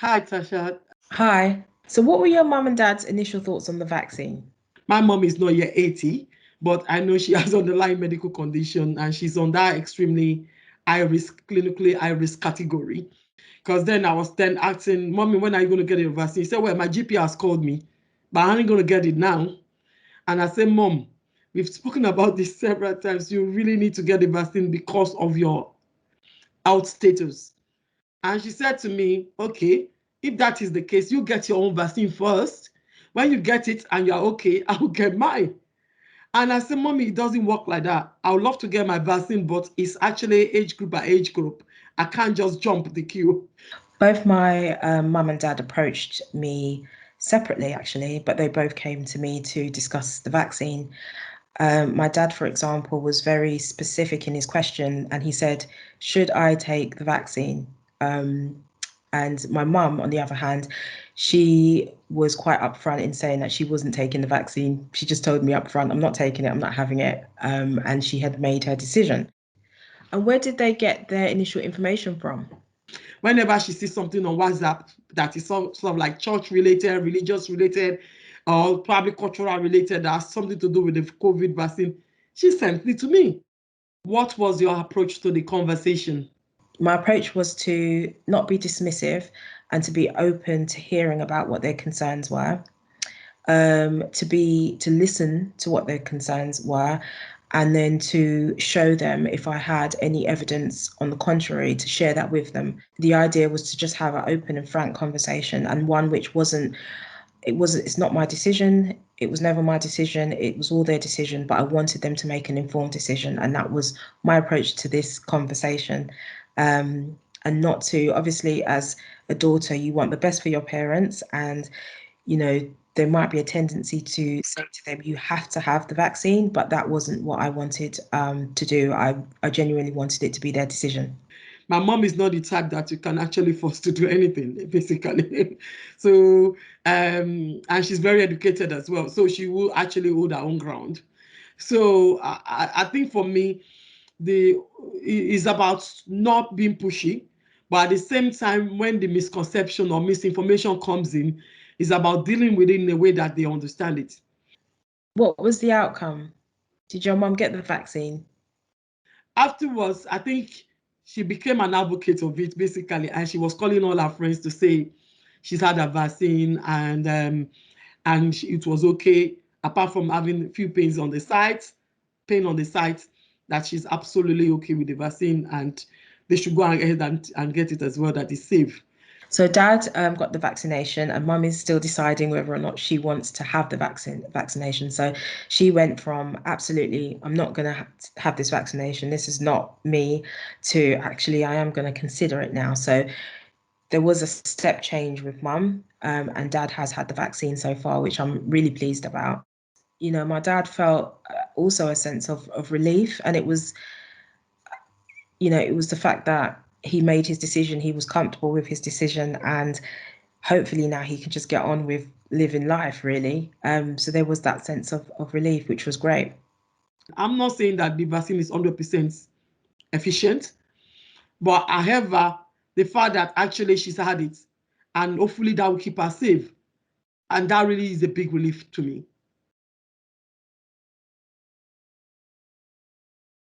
Hi, Tasha. Hi. So what were your mum and dad's initial thoughts on the vaccine? My mom is not yet 80, but I know she has underlying medical condition and she's on that extremely high risk, clinically high risk category. Because then I was then asking, Mommy, when are you going to get the vaccine? She said, well, my GP has called me, but I ain't going to get it now. And I said, Mom, we've spoken about this several times. You really need to get the vaccine because of your health status. And she said to me, okay, if that is the case, you get your own vaccine first. When you get it and you're okay, I will get mine. And I said, Mommy, it doesn't work like that. I would love to get my vaccine, but it's actually age group by age group. I can't just jump the queue. Both my mum and dad approached me separately, actually, but they both came to me to discuss the vaccine. My dad, for example, was very specific in his question, and he said, "Should I take the vaccine?" And my mum, on the other hand, she was quite upfront in saying that she wasn't taking the vaccine. She just told me upfront, "I'm not taking it. I'm not having it." And she had made her decision. And where did they get their initial information from? Whenever she sees something on WhatsApp that is sort of like church related, religious related, or probably cultural related, that has something to do with the COVID vaccine, she sent it to me. What was your approach to the conversation? My approach was to not be dismissive and to be open to hearing about what their concerns were, to listen to what their concerns were, and then to show them if I had any evidence on the contrary, to share that with them. The idea was to just have an open and frank conversation, and one which it's not my decision. It was never my decision. It was all their decision, but I wanted them to make an informed decision. And that was my approach to this conversation. And not to, obviously, as a daughter, you want the best for your parents. And, you know, there might be a tendency to say to them, you have to have the vaccine, but that wasn't what I wanted to do. I genuinely wanted it to be their decision. My mom is not the type that you can actually force to do anything, basically. So, and she's very educated as well. So she will actually hold her own ground. So I think for me, it's about not being pushy, but at the same time, when the misconception or misinformation comes in, it's about dealing with it in a way that they understand it. What was the outcome? Did your mom get the vaccine? Afterwards, I think she became an advocate of it basically, and she was calling all her friends to say she's had a vaccine and it was okay. Apart from having a few pain on the site, that she's absolutely okay with the vaccine and they should go ahead and get it as well. That is safe. So dad got the vaccination, and mum is still deciding whether or not she wants to have the vaccination. So she went from absolutely, I'm not going to have this vaccination. This is not me, to actually, I am going to consider it now. So there was a step change with mum, and dad has had the vaccine so far, which I'm really pleased about. You know, my dad felt also a sense of relief, and it was, you know, it was the fact that he made his decision, he was comfortable with his decision, and hopefully now he can just get on with living life, really. So there was that sense of relief, which was great. I'm not saying that the vaccine is 100% efficient, but however, the fact that actually she's had it and hopefully that will keep her safe, and that really is a big relief to me.